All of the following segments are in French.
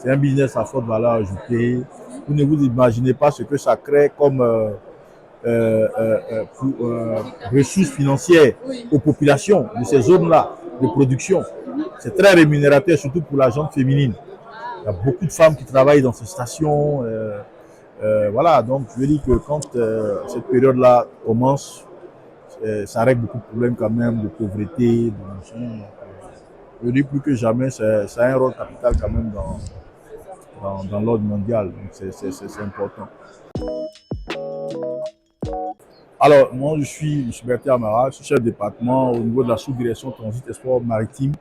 C'est un business à forte valeur ajoutée. Vous ne vous imaginez pas ce que ça crée comme ressources financières aux populations de ces zones-là de production. C'est très rémunérateur, surtout pour la gente féminine. Il y a beaucoup de femmes qui travaillent dans ces stations. Voilà, donc je veux dire que quand cette période-là commence, ça règle beaucoup de problèmes quand même de pauvreté, de machin. Je dis plus que jamais, ça a un rôle capital quand même dans l'ordre mondial. Donc c'est important. Alors, moi, je suis M. Berthier Amara, je suis chef de département au niveau de la sous-direction transit et sport maritime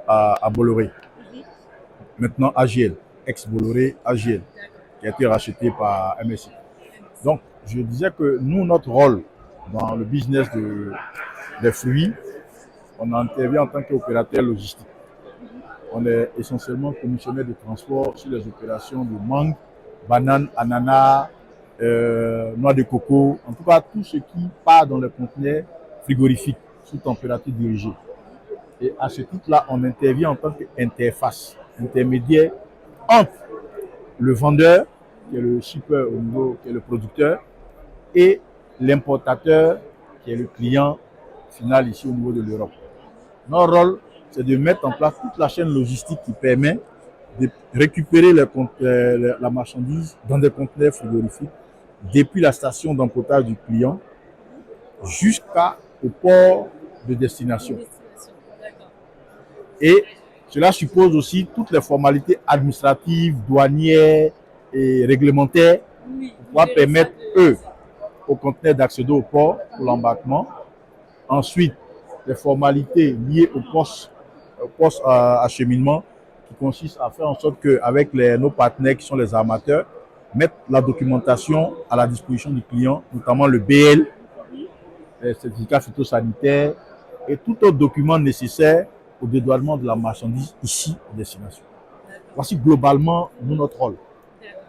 à Bolloré. Maintenant AGL, ex-Bolloré AGL, qui a été racheté par MSI. Donc, je disais que nous, notre rôle dans le business des fruits, on intervient en tant qu'opérateur logistique. On est essentiellement commissionnaire de transport sur les opérations de mangue, banane, ananas, noix de coco, en tout cas tout ce qui part dans les conteneurs frigorifiques sous température dirigée. Et à ce titre-là, on intervient en tant qu'interface, intermédiaire entre le vendeur, qui est le shipper au niveau, qui est le producteur, et l'importateur, qui est le client final ici au niveau de l'Europe. Notre rôle, c'est de mettre en place toute la chaîne logistique qui permet de récupérer la marchandise dans des conteneurs frigorifiques depuis la station d'emportage du client jusqu'au port de destination. Et cela suppose aussi toutes les formalités administratives, douanières et réglementaires pour pouvoir permettre, eux, aux conteneurs d'accéder au port pour l'embarquement. Ensuite, les formalités liées au poste acheminement qui consiste à faire en sorte qu'avec nos partenaires qui sont les armateurs, mettre la documentation à la disposition du client, notamment le BL, les certificats phytosanitaires et tout autre document nécessaire au dédouanement de la marchandise ici à destination. Voici globalement notre rôle.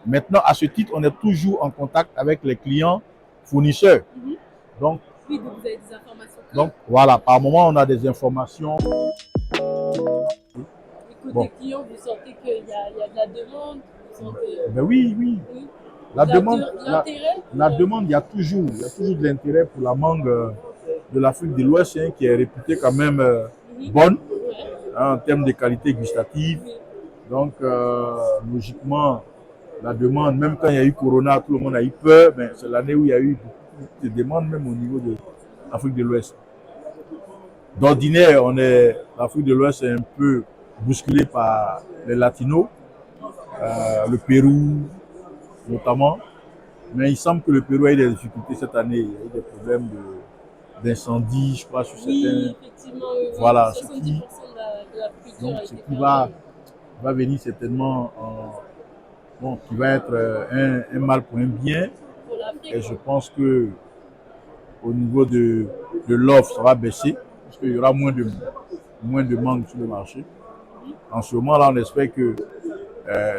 Maintenant, à ce titre, on est toujours en contact avec les clients fournisseurs. Donc, oui, donc vous avez des informations. Donc voilà, par moment on a des informations. Et côté client, vous sentez qu'il y a de la demande, vous sentez, Ben oui, oui. La demande, il y a toujours de l'intérêt pour la mangue de l'Afrique de l'Ouest, qui est réputée quand même bonne en termes de qualité gustative. Donc logiquement, la demande, même quand il y a eu Corona, tout le monde a eu peur, mais c'est l'année où il y a eu beaucoup de demandes, même au niveau de l'Afrique de l'Ouest. D'ordinaire, l'Afrique de l'Ouest est un peu bousculée par les latinos, le Pérou notamment. Mais il semble que le Pérou a eu des difficultés cette année. Il y a eu des problèmes d'incendie, je crois, sur certains. Effectivement, voilà, 70% de la culture donc, a ce été qui va venir certainement, qui va être un mal pour un bien. Et je pense que au niveau de l'offre, ça va baisser, parce qu'il y aura moins de manque sur le marché. En ce moment-là, on espère que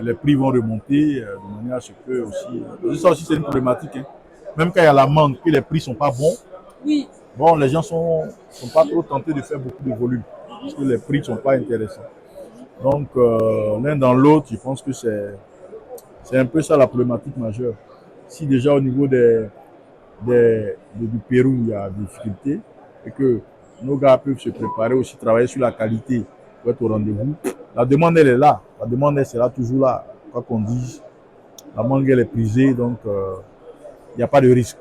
les prix vont remonter de manière à ce que aussi. Ça aussi, c'est une problématique. Hein. Même quand il y a la manque et les prix ne sont pas bons, bon, les gens sont pas trop tentés de faire beaucoup de volume, parce que les prix ne sont pas intéressants. Donc, l'un dans l'autre, je pense que c'est un peu ça la problématique majeure. Si déjà au niveau du Pérou, il y a des difficultés, et que nos gars peuvent se préparer aussi, travailler sur la qualité pour être au rendez-vous. La demande, elle est là. La demande, elle sera toujours là. Quoi qu'on dise, la mangue, elle est prisée, donc il n'y a pas de risque.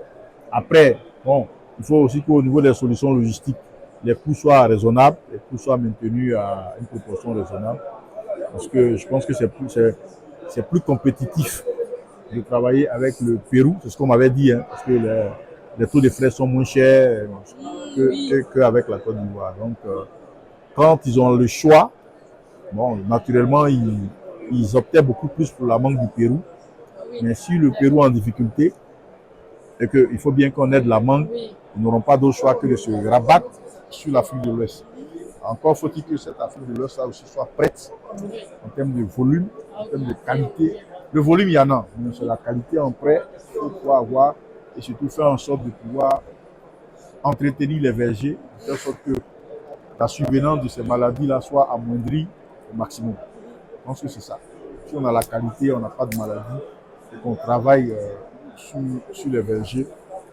Après, bon, il faut aussi qu'au niveau des solutions logistiques, les coûts soient raisonnables, les coûts soient maintenus à une proportion raisonnable. Parce que je pense que c'est plus compétitif de travailler avec le Pérou, c'est ce qu'on m'avait dit, hein, parce que les taux de frais sont moins chers qu'avec la Côte d'Ivoire. Donc, quand ils ont le choix, bon, naturellement, ils optaient beaucoup plus pour la mangue du Pérou. Mais si le Pérou est en difficulté, et qu'il faut bien qu'on aide la mangue, ils n'auront pas d'autre choix que de se rabattre sur l'Afrique de l'Ouest. Encore faut-il que cette Afrique de l'Ouest aussi soit prête en termes de volume, en termes de qualité. Le volume, il y en a, mais c'est la qualité en prêt qu'il faut pouvoir avoir et surtout faire en sorte de pouvoir entretenir les vergers, de telle sorte que la survenance de ces maladies-là soit amoindrie au maximum. Je pense que c'est ça. si on a la qualité, on n'a pas de maladie, et qu'on travaille sur les vergers,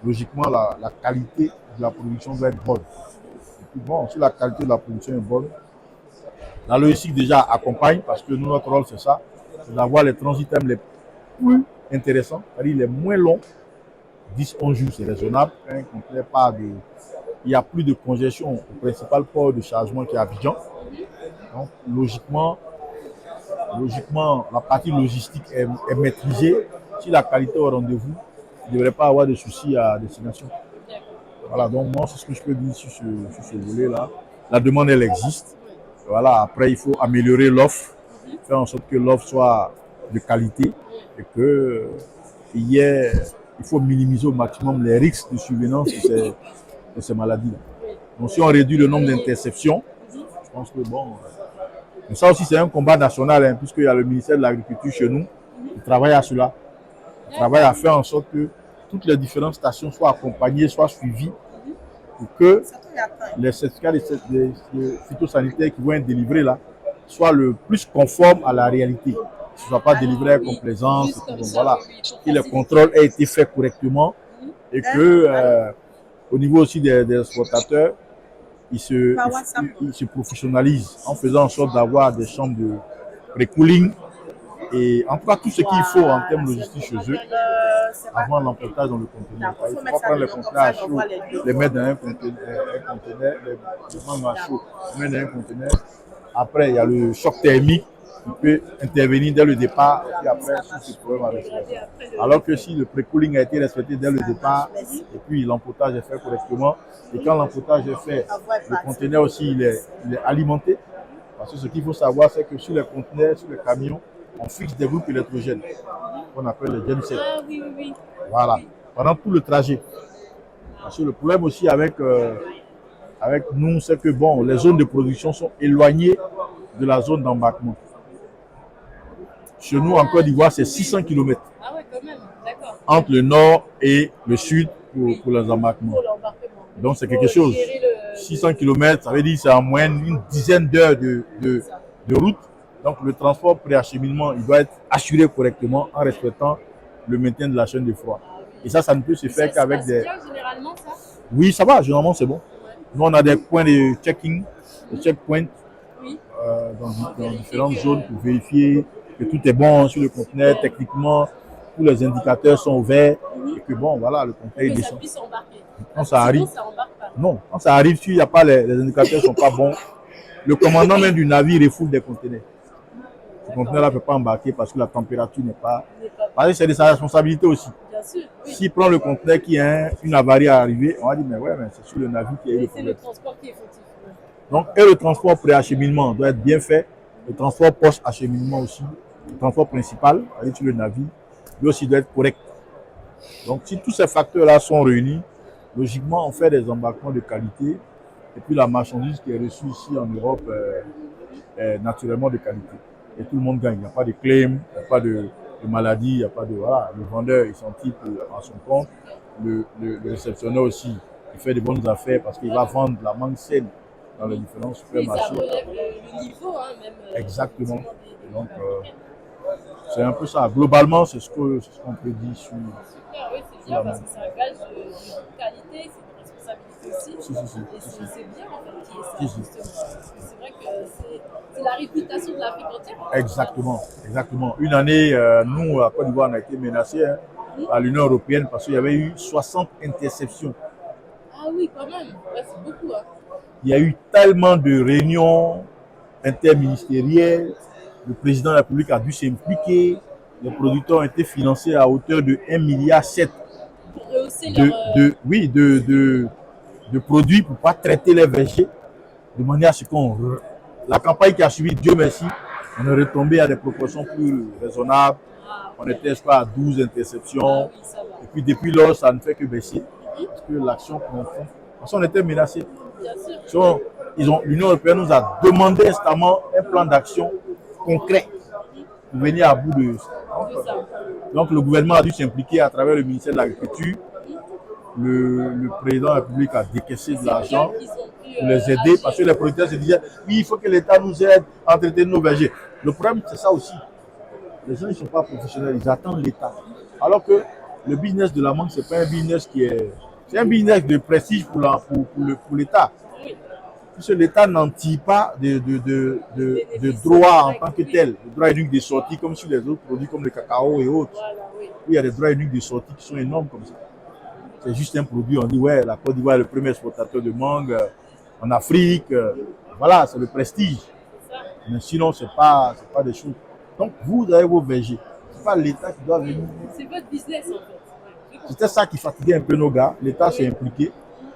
logiquement, la qualité de la production doit être bonne. Et puis bon, si la qualité de la production est bonne, la logistique déjà accompagne, parce que nous, notre rôle, c'est ça, c'est d'avoir les transitables les plus intéressants, c'est-à-dire les moins longs. 10-11 jours, c'est raisonnable. Il n'y a plus de congestion au principal port de chargement qui est Abidjan. Donc, logiquement, la partie logistique est maîtrisée. Si la qualité est au rendez-vous, il ne devrait pas avoir de soucis à destination. Voilà, donc moi, c'est ce que je peux dire sur ce volet-là. La demande, elle existe. Voilà, après, il faut améliorer l'offre, faire en sorte que l'offre soit de qualité et que il faut minimiser au maximum les risques de survenance de ces maladies-là. Donc, si on réduit le nombre d'interceptions, je pense que bon. Mais ça aussi, c'est un combat national, hein, puisqu'il y a le ministère de l'Agriculture chez nous qui travaille à cela. Il travaille à faire en sorte que toutes les différentes stations soient accompagnées, soient suivies, pour que les certificats des phytosanitaires qui vont être délivrés là soient le plus conformes à la réalité. Que ce ne soit pas délivré avec complaisance, donc voilà, que le contrôle ait été fait correctement et que au niveau aussi des exportateurs, ils se professionnalisent en faisant en sorte d'avoir des chambres de pré-cooling et en tout cas tout ce qu'il faut en termes logistiques chez eux avant l'emportage dans le conteneur. Il ne faut pas prendre les conteneurs à chaud, les mettre dans un conteneur, les mangues à chaud, les mettre dans un conteneur. Après, il y a le choc thermique qui peut intervenir dès le départ et puis après, si ce problème avec ça. Alors que si le pré-cooling a été respecté dès le départ et puis l'emportage est fait correctement, et quand l'emportage est fait, le conteneur aussi il est alimenté. Parce que ce qu'il faut savoir, c'est que sur les conteneurs, sur les camions, on fixe des groupes électrogènes qu'on appelle les genset. Ah oui, oui, oui. Voilà, pendant tout le trajet. Parce que le problème aussi avec nous, c'est que bon, les zones de production sont éloignées de la zone d'embarquement. Chez nous, en Côte d'Ivoire, c'est 600 km. Ah ouais, quand même, d'accord. Entre le nord et le sud pour les embarquements. Donc c'est quelque chose. 600 km, ça veut dire que c'est en moyenne une dizaine d'heures de route. Donc le transport pré-acheminement, il doit être assuré correctement en respectant le maintien de la chaîne de froid. Et ça ne peut se faire qu'avec des... Généralement, ça? Oui, ça va, généralement c'est bon. Nous, on a des points de checking, des checkpoints dans différentes zones pour vérifier que tout est bon sur le conteneur. Techniquement, tous les indicateurs sont ouverts et que bon, voilà, le conteneur descend. Quand ça arrive, non, quand ça arrive, s'il n'y a pas les indicateurs ne sont pas bons, le commandant même du navire refoule des conteneurs. Ce conteneur-là ne peut pas embarquer parce que la température n'est pas... Parce que c'est de sa responsabilité aussi. S'il prend le conteneur qui a une avarie à arriver, on va dire, mais ouais, mais c'est sur le navire qui a eu le problème. C'est le transport qui est fautif. Donc, et le transport pré-acheminement doit être bien fait. Le transport post-acheminement aussi. Le transport principal, aller sur le navire, lui aussi doit être correct. Donc, si tous ces facteurs-là sont réunis, logiquement, on fait des embarquements de qualité. Et puis, la marchandise qui est reçue ici en Europe est naturellement de qualité. Et tout le monde gagne. Il n'y a pas de claim, il n'y a pas de maladie, il n'y a pas de... Voilà, le vendeur, il s'en tire à son compte. Le réceptionneur aussi, il fait de bonnes affaires parce qu'il va vendre la mangue saine dans les différents supermarchés. Oui, ça relève le niveau, hein, même. Exactement. Donc, c'est un peu ça. Globalement, c'est ce qu'on peut dire sur... Super, oui, c'est bien parce que c'est un gage de qualité, c'est une responsabilité aussi. Et c'est bien en fait qu'il y ait ça, justement. Parce que c'est vrai que c'est la réputation de l'Afrique entière. Exactement, exactement. Une année, nous, à Côte d'Ivoire, on a été menacés par l'Union européenne parce qu'il y avait eu 60 interceptions. Ah oui, quand même. Ouais, c'est beaucoup. Hein. Il y a eu tellement de réunions interministérielles. Le président de la République a dû s'impliquer. Les producteurs ont été financés à hauteur de 1,7 milliard pour rehausser de produits pour ne pas traiter les vergers de manière à ce qu'on... La campagne qui a suivi, Dieu merci, on est retombé à des proportions plus raisonnables. On était à 12 interceptions. Et puis depuis lors, ça ne fait que baisser. Parce que l'action qu'on fait... Parce qu'on était menacés. L'Union européenne nous a demandé instamment un plan d'action concret pour venir à bout de ça. Donc le gouvernement a dû s'impliquer à travers le ministère de l'Agriculture. Le président de la République a décaissé de l'argent pour les aider parce que les producteurs se disaient oui, il faut que l'État nous aide à traiter nos vergers. Le problème, c'est ça aussi. Les gens, ils ne sont pas professionnels, ils attendent l'État. Alors que le business de la mangue, ce n'est pas un business qui est... C'est un business de prestige pour l'État. Puisque l'État n'en tire pas de droits en tant que tel. Le droit unique de sortie, comme sur les autres produits comme le cacao et autres. Il y a des droits uniques de sortie qui sont énormes comme ça. C'est juste un produit, on dit, ouais, la Côte d'Ivoire est le premier exportateur de mangue en Afrique. Voilà, c'est le prestige. Mais sinon, ce n'est pas des choses. Donc, vous avez vos vergers. Ce n'est pas l'État qui doit venir. C'est votre business, en fait. C'était ça qui fatiguait un peu nos gars. L'État s'est impliqué.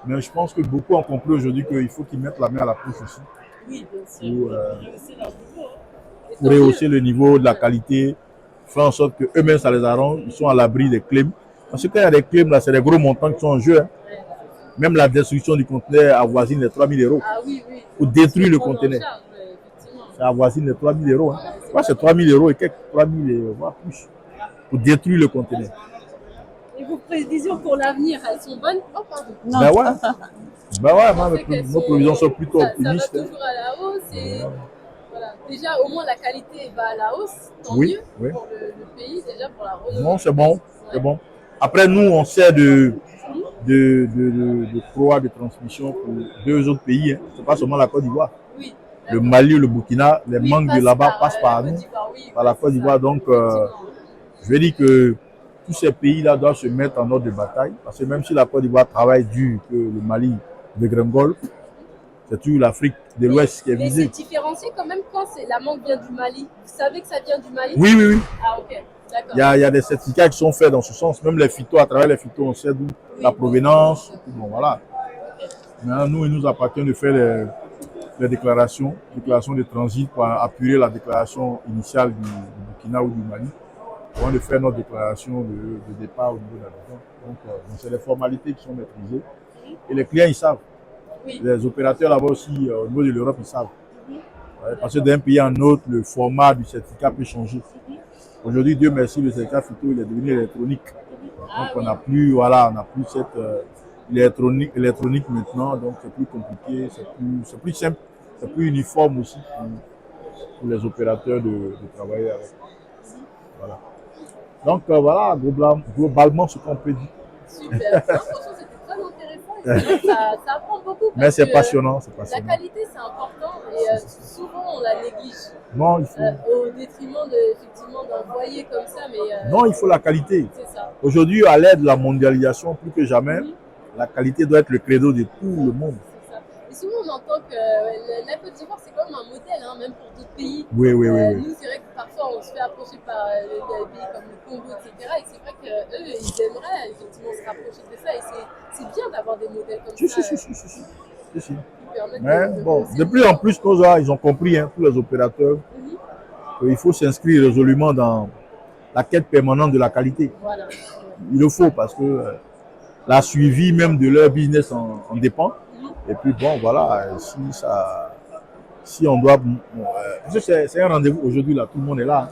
Mais je pense que beaucoup ont compris aujourd'hui qu'il faut qu'ils mettent la main à la poche aussi. Oui, bien sûr. Pour rehausser le niveau de la qualité, faire en sorte qu'eux-mêmes, ça les arrange. Ils sont à l'abri des claims. Parce que quand il y a des claims, là, c'est des gros montants qui sont en jeu. Hein. Même la destruction du conteneur avoisine les 3 000 euros. Ah oui, oui. Pour détruire le conteneur. Ça avoisine les 3 000 euros. Hein. Ouais, c'est 3 000 euros et quelques 3 000 voire plus. Pour détruire le conteneur. Et vos prévisions pour l'avenir, elles sont bonnes? Oh, pardon. Ben ouais, nos prévisions sont plutôt optimistes. Ça va toujours à la hausse et voilà. Déjà, au moins, la qualité va à la hausse. Tant mieux pour le pays, déjà pour la renouvelle. Non, c'est bon, c'est bon. Après, nous, on sert de proie de transmission pour 2 autres pays. Hein. Ce n'est pas seulement la Côte d'Ivoire. Oui. Le Mali ou le Burkina, les mangues de là-bas passent par nous, par la Côte d'Ivoire. Donc, je vais dire que tous ces pays-là doivent se mettre en ordre de bataille. Parce que même si la Côte d'Ivoire travaille dur, que le Mali dégringole, c'est toujours l'Afrique de l'Ouest qui est visée. Mais c'est différencié quand même quand la mangue vient du Mali. Vous savez que ça vient du Mali? Oui. Ah, ok. D'accord. Il y a des certificats qui sont faits dans ce sens. Même les phytos, à travers les phytos, on sait d'où la provenance. Bon, voilà. Maintenant, nous, il nous appartient de faire les déclarations de transit pour appuyer la déclaration initiale du Burkina ou du Mali. Avant de faire notre déclaration de départ au niveau de la région. Donc, c'est les formalités qui sont maîtrisées. Et les clients, ils savent. Oui. Les opérateurs là-bas aussi, au niveau de l'Europe, ils savent. Ouais, parce que d'un pays à un autre, le format du certificat peut changer. Aujourd'hui, Dieu merci, le certificat phyto, il est devenu électronique. Donc, on n'a plus cette électronique maintenant. Donc, c'est plus compliqué, c'est plus simple, c'est plus uniforme aussi pour les opérateurs de travailler avec. Voilà. Donc, voilà, globalement, ce qu'on peut dire. Super. Franchement, c'était très intéressant. Ça apprend beaucoup. Mais c'est passionnant, c'est passionnant. La qualité, c'est important et souvent, on la néglige. Non, il faut. Au détriment effectivement d'envoyer comme ça. Mais, non, il faut la qualité. C'est ça. Aujourd'hui, à l'ère de la mondialisation, plus que jamais, la qualité doit être le credo de tout le monde. C'est ça. Et souvent, on entend que la Côte d'Ivoire, c'est comme un modèle, hein, même pour d'autres pays. Oui. Nous, c'est vrai que parfois, on se fait approcher par des pays comme le Congo, etc. Et c'est vrai qu'eux, ils aimeraient effectivement se rapprocher de ça. Et c'est bien d'avoir des modèles comme ça. Si. Mais bon, de plus en plus, ils ont compris, hein, tous les opérateurs, qu'il faut s'inscrire résolument dans la quête permanente de la qualité. Voilà. Il le faut parce que la suivi même de leur business en dépend. Et puis bon, voilà, si on doit... c'est un rendez-vous aujourd'hui, là, tout le monde est là.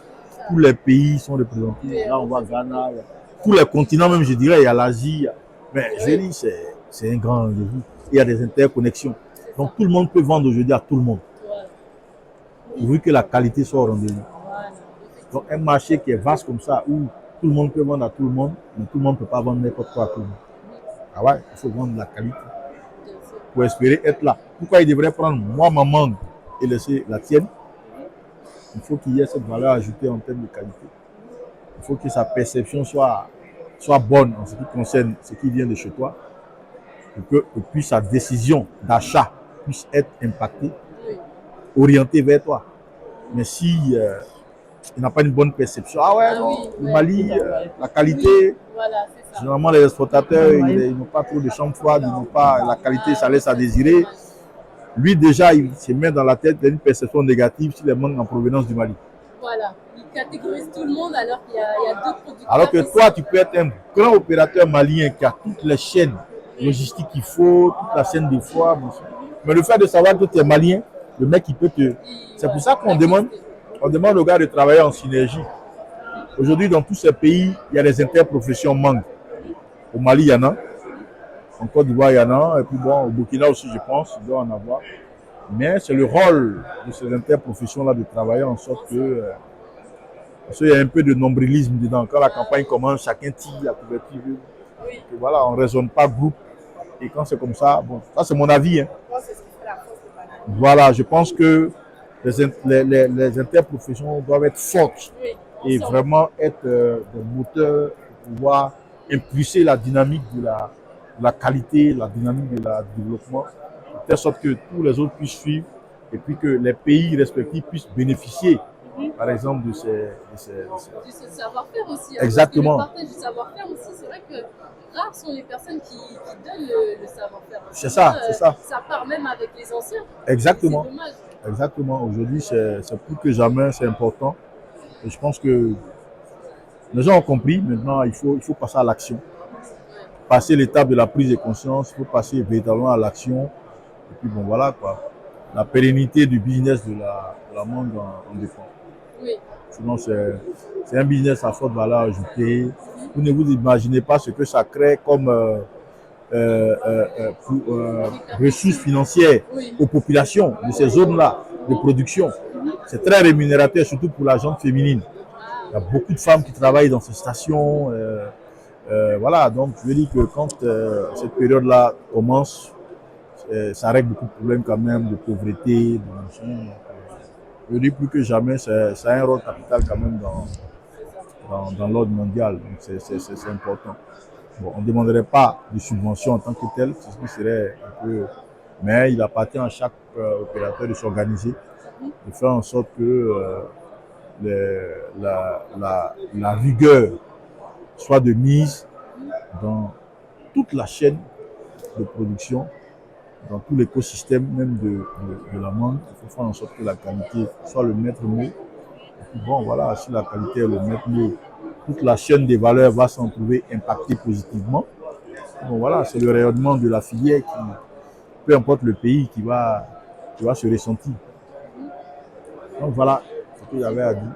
Tous les pays sont représentés. Là, on voit Ghana, tous les continents, même je dirais, il y a l'Asie. Mais je dis, c'est un grand rendez-vous. Il y a des interconnexions. Donc tout le monde peut vendre aujourd'hui à tout le monde. Pourvu que la qualité soit au rendez-vous. Donc un marché qui est vaste comme ça, où tout le monde peut vendre à tout le monde, mais tout le monde ne peut pas vendre n'importe quoi à tout le monde. Ah ouais, il faut vendre la qualité pour espérer être là. Pourquoi il devrait prendre moi ma mangue et laisser la tienne? Il faut qu'il y ait cette valeur ajoutée en termes de qualité. Il faut que sa perception soit bonne en ce qui concerne ce qui vient de chez toi, et puis sa décision d'achat puisse être impactée, orientée vers toi. Mais si il n'a pas une bonne perception, le Mali, la qualité, voilà, généralement les exportateurs, ils n'ont pas trop de chambre froide, ils n'ont pas la qualité, ça laisse à désirer. Lui déjà, il se met dans la tête une perception négative sur les mangues en provenance du Mali. Voilà, il catégorise tout le monde alors qu'il y a d'autres producteurs. Alors que toi, tu peux être un grand opérateur malien qui a toutes les chaînes logistiques qu'il faut, toute la chaîne des foires. Mais le fait de savoir que tu es malien, le mec, il peut te... C'est pour ça qu'on demande aux gars de travailler en synergie. Aujourd'hui, dans tous ces pays, il y a des interprofessions mangues. Au Mali, il y en a. En Côte d'Ivoire, il y en a. Et puis bon, au Burkina aussi, je pense, il doit en avoir. Mais c'est le rôle de ces interprofessions-là de travailler en sorte que Parce qu'il y a un peu de nombrilisme dedans. Quand la campagne commence, chacun tire la couverture. Oui. Et voilà, on ne raisonne pas groupe. Et quand c'est comme ça, bon, ça c'est mon avis. Hein. Voilà, je pense que les interprofessions doivent être fortes et vraiment être des moteurs pour pouvoir impulser la dynamique de la qualité, la dynamique de la développement, de telle sorte que tous les autres puissent suivre et puis que les pays respectifs puissent bénéficier, par exemple, de ces savoir-faire aussi. Hein, exactement. Parce que le partage du savoir-faire aussi, c'est vrai que rares sont les personnes qui donnent le savoir-faire. C'est ça, c'est ça. Ça part même avec les anciens. Exactement. C'est dommage. Exactement. Aujourd'hui, c'est plus que jamais, c'est important. Et je pense que les gens ont compris. Maintenant, il faut passer à l'action. Passer l'étape de la prise de conscience, il faut passer véritablement à l'action. Et puis bon, voilà quoi. La pérennité du business de la mangue en dépend. Oui. Sinon, c'est un business à forte valeur ajoutée. Vous ne vous imaginez pas ce que ça crée comme ressources financières aux populations de ces zones-là de production. C'est très rémunérateur, surtout pour la gente féminine. Il y a beaucoup de femmes qui travaillent dans ces stations. Voilà, donc je veux dire que quand cette période-là commence, ça règle beaucoup de problèmes quand même, de pauvreté, de machin. Je dis plus que jamais, ça a un rôle capital quand même dans l'ordre mondial. Donc c'est important. Bon, on ne demanderait pas de subvention en tant que tel, c'est ce qui serait un peu... Mais il appartient à chaque opérateur de s'organiser, de faire en sorte que la rigueur soit de mise dans toute la chaîne de production, dans tout l'écosystème même de la mangue. Il faut faire en sorte que la qualité soit le maître mot. Et puis bon, voilà, si la qualité est le maître mot, toute la chaîne des valeurs va s'en trouver impactée positivement. Bon, voilà, c'est le rayonnement de la filière qui, peu importe le pays, qui va se ressentir. Donc voilà ce que j'avais à dire.